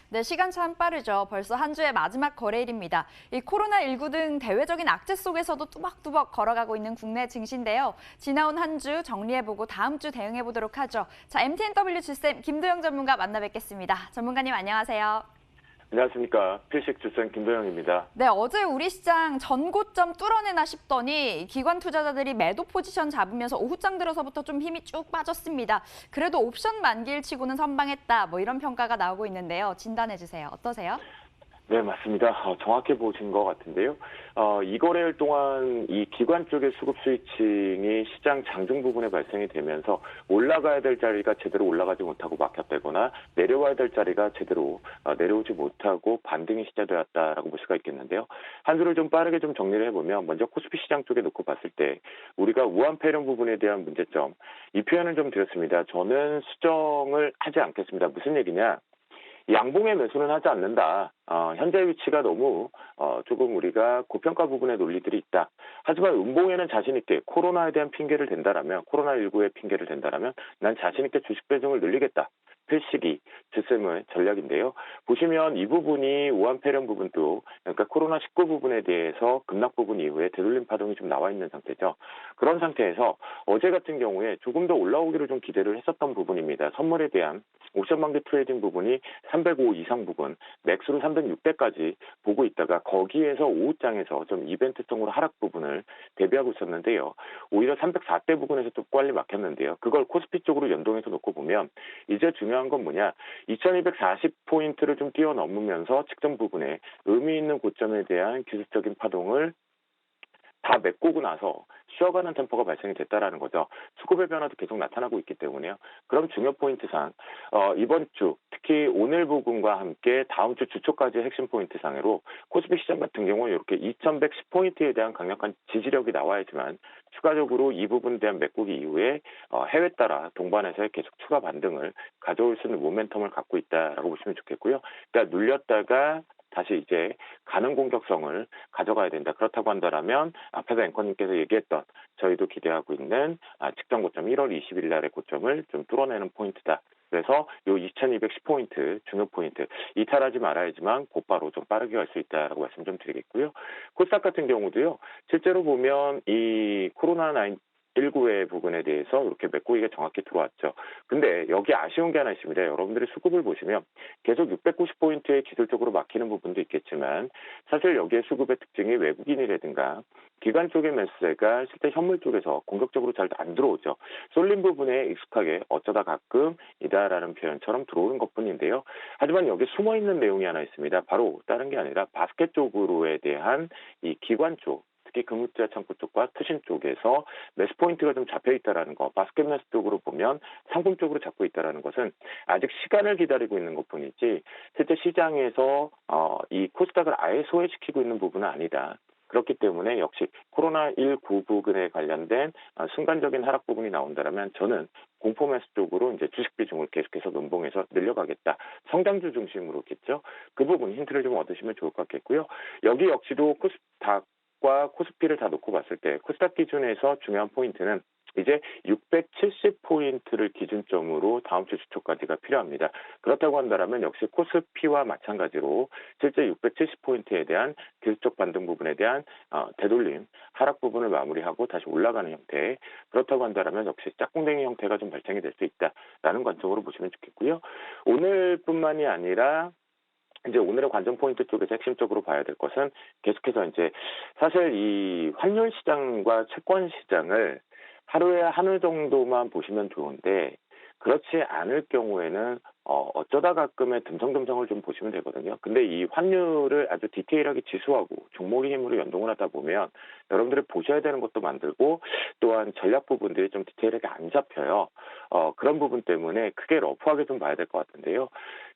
네, 시간 참 빠르죠. 벌써 한 주의 마지막 거래일입니다. 이 코로나19 등 대외적인 악재 속에서도 뚜벅뚜벅 걸어가고 있는 국내 증시인데요. 지나온 한 주 정리해보고 다음 주 대응해보도록 하죠. 자, MTNW 주쌤 김도영 전문가 만나 뵙겠습니다. 전문가님 안녕하세요. 안녕하십니까. 필식 주생 김도영입니다. 네, 어제 우리 시장 전고점 뚫어내나 싶더니 기관 투자자들이 매도 포지션 잡으면서 오후장 들어서부터 좀 힘이 쭉 빠졌습니다. 그래도 옵션 만기일 치고는 선방했다. 뭐 이런 평가가 나오고 있는데요. 진단해 주세요. 어떠세요? 네, 맞습니다. 정확히 보신 것 같은데요. 이 거래일 동안 이 기관 쪽의 수급 스위칭이 시장 장중 부분에 발생이 되면서 올라가야 될 자리가 제대로 올라가지 못하고 막혔다거나 내려와야 될 자리가 제대로 내려오지 못하고 반등이 시작되었다라고 볼 수가 있겠는데요. 한 주를 좀 빠르게 좀 정리를 해보면 먼저 코스피 시장 쪽에 놓고 봤을 때 우리가 우한폐렴 부분에 대한 문제점 이 표현을 좀 드렸습니다. 저는 수정을 하지 않겠습니다. 무슨 얘기냐? 양봉의 매수는 하지 않는다. 현재 위치가 너무 조금 우리가 고평가 부분의 논리들이 있다. 하지만 음봉에는 자신 있게 코로나에 대한 핑계를 댄다라면 코로나19의 핑계를 댄다라면 난 자신 있게 주식 배정을 늘리겠다. 필시기 주쌤의 전략인데요. 보시면 이 부분이 우한폐렴 부분도 그러니까 코로나19 부분에 대해서 급락 부분 이후에 되돌림 파동이 좀 나와 있는 상태죠. 그런 상태에서 어제 같은 경우에 조금 더 올라오기를 좀 기대를 했었던 부분입니다. 선물에 대한 옵션 만기 트레이딩 부분이 305 이상 부분, 맥스로 306대까지 보고 있다가 거기에서 오후장에서 좀 이벤트성으로 하락 부분을 대비하고 있었는데요. 오히려 304대 부분에서 또 빨리 막혔는데요. 그걸 코스피 쪽으로 연동해서 놓고 보면 이제 중요한 건 뭐냐? 2240포인트를 좀 뛰어넘으면서 직전 부분에 의미 있는 고점에 대한 기술적인 파동을 다 메꾸고 나서 쉬어가는 템포가 발생이 됐다라는 거죠. 수급의 변화도 계속 나타나고 있기 때문에요. 그럼 중요 포인트상 이번 주 특히 오늘 부분과 함께 다음 주 주초까지의 핵심 포인트 상으로 코스피 시장 같은 경우는 이렇게 2110포인트에 대한 강력한 지지력이 나와야지만 추가적으로 이 부분에 대한 메꾸기 이후에 해외 따라 동반해서 계속 추가 반등을 가져올 수 있는 모멘텀을 갖고 있다라고 보시면 좋겠고요. 그러니까 눌렸다가 다시 이제 가능 공격성을 가져가야 된다. 그렇다고 한다면 앞에서 앵커님께서 얘기했던 저희도 기대하고 있는 직전 고점 1월 20일 날의 고점을 좀 뚫어내는 포인트다. 그래서 요 2210포인트 중요 포인트 이탈하지 말아야지만 곧바로 좀 빠르게 갈 수 있다라고 말씀 좀 드리겠고요. 코스닥 같은 경우도요. 실제로 보면 이 코로나19의 부분에 대해서 이렇게 메꾸기가 정확히 들어왔죠. 근데 여기 아쉬운 게 하나 있습니다. 여러분들이 수급을 보시면 계속 690포인트에 기술적으로 막히는 부분도 있겠지만 사실 여기에 수급의 특징이 외국인이라든가 기관 쪽의 매수세가 실제 현물 쪽에서 공격적으로 잘 안 들어오죠. 쏠린 부분에 익숙하게 어쩌다 가끔 이다라는 표현처럼 들어오는 것뿐인데요. 하지만 여기 숨어있는 내용이 하나 있습니다. 바로 다른 게 아니라 바스켓 쪽으로에 대한 이 기관 쪽 특히 금융투자 창구 쪽과 투신 쪽에서 매수 포인트가 좀 잡혀 있다라는 거, 바스켓 매수 쪽으로 보면 상품 쪽으로 잡고 있다라는 것은 아직 시간을 기다리고 있는 것뿐이지 실제 시장에서 이 코스닥을 아예 소외시키고 있는 부분은 아니다. 그렇기 때문에 역시 코로나19 부분에 관련된 순간적인 하락 부분이 나온다면 저는 공포 매수 쪽으로 이제 주식 비중을 계속해서 눈봉해서 늘려가겠다. 성장주 중심으로겠죠. 그 부분 힌트를 좀 얻으시면 좋을 것 같겠고요. 여기 역시도 코스닥과 코스피를 다 놓고 봤을 때 코스닥 기준에서 중요한 포인트는 이제 670포인트를 기준점으로 다음 주 주초까지가 필요합니다. 그렇다고 한다면 역시 코스피와 마찬가지로 실제 670포인트에 대한 기술적 반등 부분에 대한 되돌림, 하락 부분을 마무리하고 다시 올라가는 형태. 그렇다고 한다면 역시 짝꿍댕이 형태가 좀 발생이 될 수 있다라는 관점으로 보시면 좋겠고요. 오늘뿐만이 아니라 이제 오늘의 관전 포인트 쪽에서 핵심적으로 봐야 될 것은 계속해서 이제 사실 이 환율 시장과 채권 시장을 하루에 한회 정도만 보시면 좋은데 그렇지 않을 경우에는 어쩌다 가끔의 듬성듬성을 좀 보시면 되거든요. 근데 이 환율을 아주 디테일하게 지수하고 종목의 힘으로 연동을 하다 보면 여러분들이 보셔야 되는 것도 만들고 또한 전략 부분들이 좀 디테일하게 안 잡혀요. 그런 부분 때문에 크게 러프하게 좀 봐야 될 것 같은데요.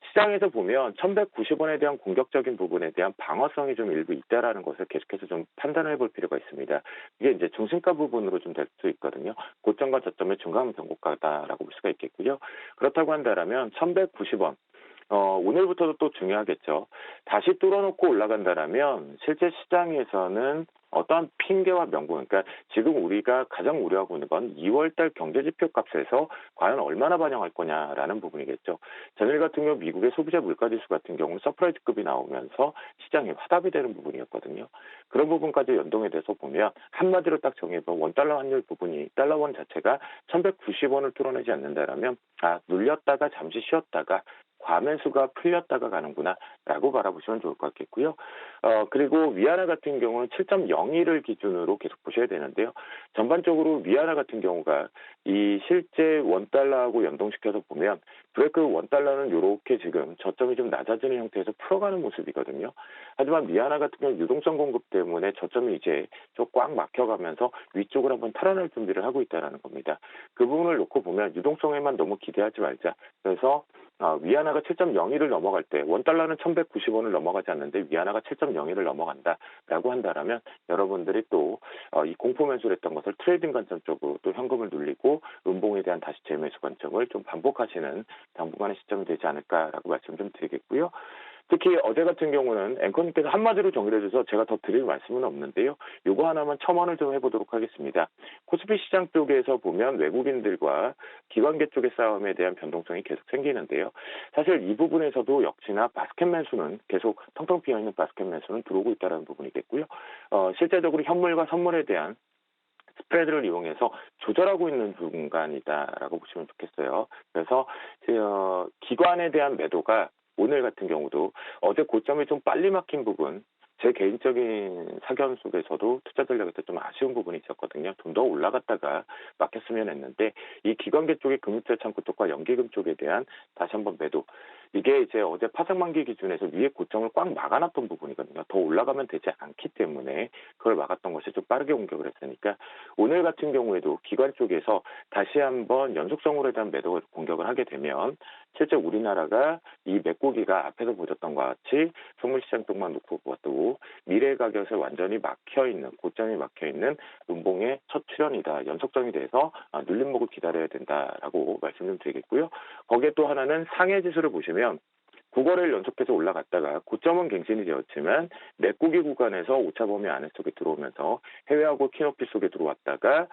시장에서 보면 1190원에 대한 공격적인 부분에 대한 방어성이 좀 일부 있다라는 것을 계속해서 좀 판단을 해볼 필요가 있습니다. 이게 이제 중심가 부분으로 좀 될 수 있거든요. 고점과 저점의 중간 변곡가다라고 볼 수가 있겠고요. 그렇다고 한다면 1190원 오늘부터도 또 중요하겠죠. 다시 뚫어놓고 올라간다라면 실제 시장에서는 어떠한 핑계와 명분, 그러니까 지금 우리가 가장 우려하고 있는 건 2월달 경제지표 값에서 과연 얼마나 반영할 거냐라는 부분이겠죠. 전일 같은 경우 미국의 소비자 물가지수 같은 경우는 서프라이즈급이 나오면서 시장이 화답이 되는 부분이었거든요. 그런 부분까지 연동에 대해서 보면 한마디로 딱 정해보면 원달러 환율 부분이 달러원 자체가 1190원을 뚫어내지 않는다라면 눌렸다가 잠시 쉬었다가 과매수가 풀렸다가 가는구나라고 바라보시면 좋을 것 같겠고요. 그리고 위안화 같은 경우는 7.02를 기준으로 계속 보셔야 되는데요. 전반적으로 위안화 같은 경우가 이 실제 원달러하고 연동시켜서 보면 브레이크 원달러는 이렇게 지금 저점이 좀 낮아지는 형태에서 풀어가는 모습이거든요. 하지만 위안화 같은 경우 유동성 공급 때문에 저점이 이제 좀 꽉 막혀가면서 위쪽으로 한번 탈환할 준비를 하고 있다는 겁니다. 그 부분을 놓고 보면 유동성에만 너무 기대하지 말자. 그래서 위안화가 7.02를 넘어갈 때 원달러는 1190원을 넘어가지 않는데 위안화가 7.02를 넘어간다라고 한다라면 여러분들이 또 이 공포 매수를 했던 것을 트레이딩 관점 쪽으로 또 현금을 눌리고 음봉에 대한 다시 재매수 관점을 좀 반복하시는 당분간의 시점이 되지 않을까라고 말씀 좀 드리겠고요. 특히 어제 같은 경우는 앵커님께서 한마디로 정리를 해줘서 제가 더 드릴 말씀은 없는데요. 요거 하나만 첨언을 좀 해보도록 하겠습니다. 코스피 시장 쪽에서 보면 외국인들과 기관계 쪽의 싸움에 대한 변동성이 계속 생기는데요. 사실 이 부분에서도 역시나 바스켓 매수는 계속 텅텅 비어있는 바스켓 매수는 들어오고 있다는 부분이겠고요. 실제적으로 현물과 선물에 대한 스프레드를 이용해서 조절하고 있는 중간이다라고 보시면 좋겠어요. 그래서 기관에 대한 매도가 오늘 같은 경우도 어제 고점이 좀 빨리 막힌 부분, 제 개인적인 사견 속에서도 투자 전략에서 좀 아쉬운 부분이 있었거든요. 좀 더 올라갔다가 막혔으면 했는데 이 기관계 쪽의 금융투자 창구 쪽과 연기금 쪽에 대한 다시 한번 매도. 이게 이제 어제 파생만기 기준에서 위에 고점을 꽉 막아놨던 부분이거든요. 더 올라가면 되지 않기 때문에 그걸 막았던 것이 좀 빠르게 공격을 했으니까 오늘 같은 경우에도 기관 쪽에서 다시 한번 연속성으로 대한 매도 공격을 하게 되면 실제 우리나라가 이 메꾸기가 앞에서 보셨던 것 같이 선물시장 쪽만 놓고 봐도 미래 가격에 완전히 막혀있는 고점이 막혀있는 음봉의 첫 출현이다. 연속성이 돼서 눌림목을 기다려야 된다라고 말씀 좀 드리겠고요. 거기에 또 하나는 상해지수를 보시면 9거래를 연속해서 올라갔다가 고점은 갱신이 되었지만 메꾸기 구간에서 오차 범위 안에 속에 들어오면서 해외하고 키높이 속에 들어왔다가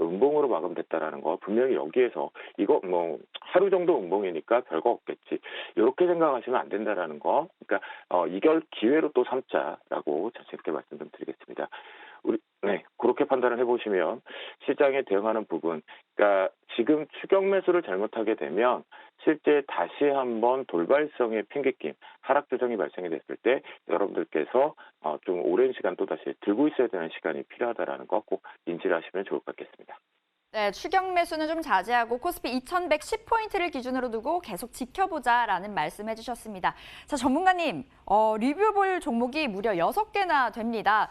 음봉으로 마감됐다라는 거 분명히 여기에서 이거 뭐 하루 정도 음봉이니까 별거 없겠지 이렇게 생각하시면 안 된다라는 거. 그러니까 이걸 기회로 또 삼자라고 자신 있게 말씀 좀 드리겠습니다. 그렇게 판단을 해보시면 시장에 대응하는 부분, 그러니까 지금 추격 매수를 잘못하게 되면 실제 다시 한번 돌발성의 핑계낌, 하락 조정이 발생이 됐을 때 여러분들께서 좀 오랜 시간 또 다시 들고 있어야 되는 시간이 필요하다라는 거 꼭 인지를 하시면 좋을 것 같겠습니다. 네, 추격 매수는 좀 자제하고 코스피 2110포인트를 기준으로 두고 계속 지켜보자라는 말씀해 주셨습니다. 자, 전문가님, 리뷰볼 종목이 무려 6개나 됩니다.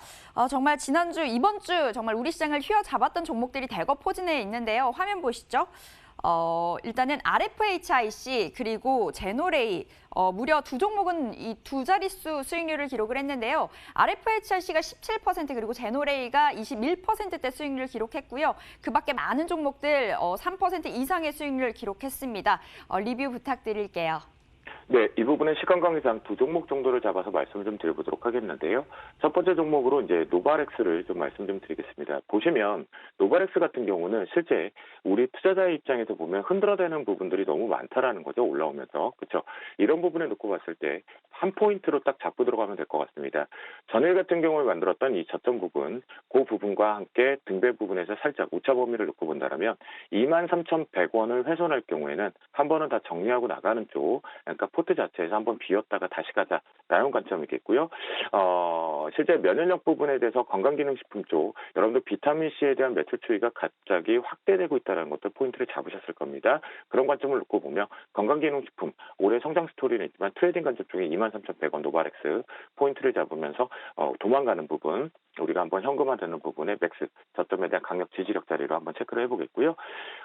정말 지난주, 이번 주 정말 우리 시장을 휘어잡았던 종목들이 대거 포진해 있는데요. 화면 보시죠. 일단은 RFHIC 그리고 제노레이 무려 두 종목은 이 두 자릿수 수익률을 기록을 했는데요. RFHIC가 17% 그리고 제노레이가 21%대 수익률을 기록했고요. 그 밖에 많은 종목들 3% 이상의 수익률을 기록했습니다. 리뷰 부탁드릴게요. 네, 이 부분은 시간 관계상 두 종목 정도를 잡아서 말씀을 좀 드려보도록 하겠는데요. 첫 번째 종목으로 이제 노바렉스를 좀 말씀 좀 드리겠습니다. 보시면 노바렉스 같은 경우는 실제 우리 투자자의 입장에서 보면 흔들어대는 부분들이 너무 많다라는 거죠. 올라오면서. 그렇죠. 이런 부분에 놓고 봤을 때 한 포인트로 딱 잡고 들어가면 될 것 같습니다. 전일 같은 경우를 만들었던 이 저점 부분, 그 부분과 함께 등배 부분에서 살짝 오차 범위를 놓고 본다면 23,100원을 훼손할 경우에는 한 번은 다 정리하고 나가는 쪽, 그러니까 포트 자체에서 한번 비웠다가 다시 가자라는 관점이겠고요. 실제 면역력 부분에 대해서 건강기능식품 쪽, 여러분들 비타민C에 대한 매출 추이가 갑자기 확대되고 있다는 것도 포인트를 잡으셨을 겁니다. 그런 관점을 놓고 보면 건강기능식품, 올해 성장 스토리는 있지만 트레이딩 관점 쪽에 23,100원 노바렉스 포인트를 잡으면서 도망가는 부분, 우리가 한번 현금화되는 부분에 맥스 저점에 대한 강력 지지력 자리로 한번 체크를 해보겠고요.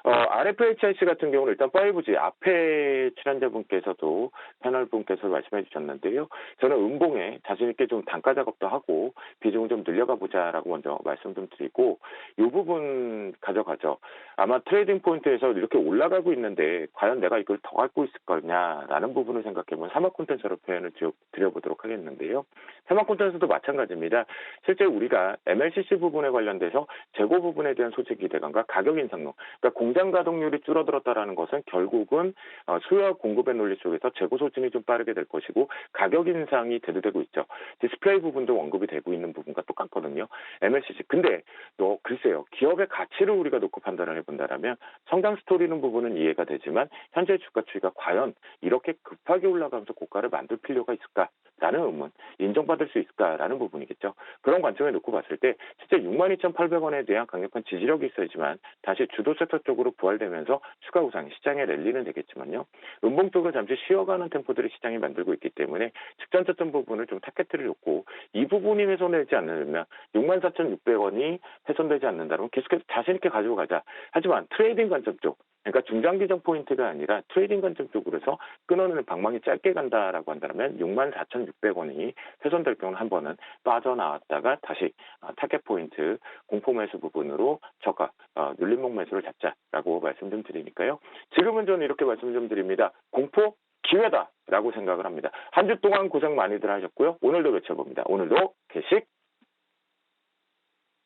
RFHIC 같은 경우는 일단 5G 앞에 출연자분께서도 패널 분께서 말씀해 주셨는데요. 저는 음봉에 자신 있게 좀 단가 작업도 하고 비중을 좀 늘려가 보자라고 먼저 말씀 좀 드리고 이 부분 가져가죠. 아마 트레이딩 포인트에서 이렇게 올라가고 있는데 과연 내가 이걸 더 갖고 있을 거냐라는 부분을 생각해보면 사막 콘텐츠로 표현을 드려보도록 하겠는데요. 사막 콘텐츠도 마찬가지입니다. 실제 우리가 MLCC 부분에 관련돼서 재고 부분에 대한 소재 기대감과 가격 인상론, 그러니까 공장 가동률이 줄어들었다라는 것은 결국은 수요와 공급의 논리 속에서 재고 소진이 좀 빠르게 될 것이고 가격 인상이 대두되고 있죠. 디스플레이 부분도 언급이 되고 있는 부분과 똑같거든요. MLCC. 근데 글쎄요. 기업의 가치를 우리가 놓고 판단을 해본다라면 성장 스토리는 부분은 이해가 되지만 현재 주가 추이가 과연 이렇게 급하게 올라가면서 고가를 만들 필요가 있을까라는 의문, 인정받을 수 있을까라는 부분이겠죠. 그런 관점에 놓고 봤을 때 실제 62,800원에 대한 강력한 지지력이 있어야지만 다시 주도 섹터 쪽으로 부활되면서 추가 우상이 시장의 랠리는 되겠지만요. 음봉 쪽으로 잠시 쉬어가는 템포들이 시장이 만들고 있기 때문에 직전 저점 부분을 좀 타겟을 놓고 이 부분이 훼손되지 않으면 64,600원이 훼손되지 않는다면 계속해서 자신 있게 가지고 가자. 하지만 트레이딩 관점 쪽, 그러니까 중장기적 포인트가 아니라 트레이딩 관점 쪽으로 해서 끊어내는 방망이 짧게 간다라고 한다면 64,600원이 훼손될 경우는 한 번은 빠져나왔다가 다시 타겟 포인트 공포 매수 부분으로 저가 눌림목 매수를 잡자라고 말씀 좀 드리니까요. 지금은 저는 이렇게 말씀 좀 드립니다. 공포 기회다라고 생각을 합니다. 한 주 동안 고생 많이들 하셨고요. 오늘도 외쳐봅니다. 오늘도 개식